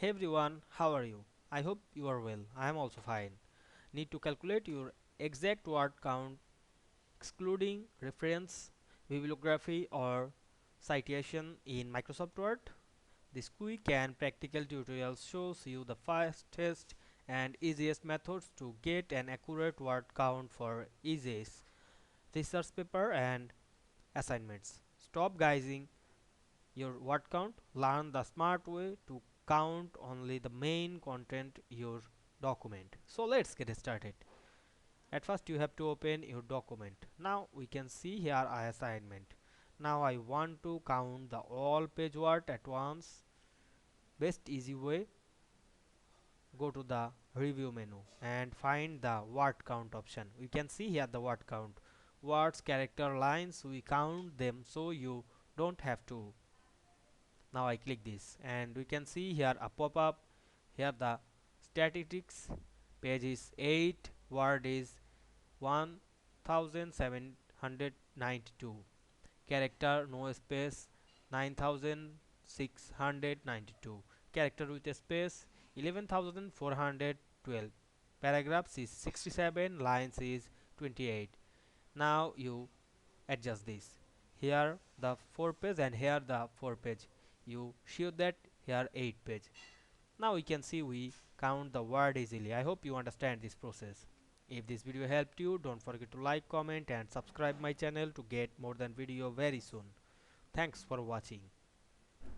Hey everyone, how are you? I hope you are well. I am also fine. Need to calculate your exact word count excluding reference, bibliography or citation in Microsoft Word? This quick and practical tutorial shows you the fastest and easiest methods to get an accurate word count for essays, research paper and assignments. Stop guessing your word count. Learn the smart way to count only the main content your document. So let's get started. At first you have to open your document. Now we can see here a assignment. Now I want to count the all page word at once. Best easy way, go to the review menu and find the word count option. We can see here the word count. Words, character, lines, we count them so you don't have to. Now I click this and we can see here a pop-up. Here the statistics page is 8, word is 1792, character no space 9692, character with a space 11412, paragraphs is 67, lines is 28. Now you adjust this. Here the 4 page and here the 4 page. You show that here 8 page. Now we can see we count the word easily. I hope you understand this process. If this video helped you, don't forget to like, comment and subscribe my channel to get more than video very soon. Thanks for watching.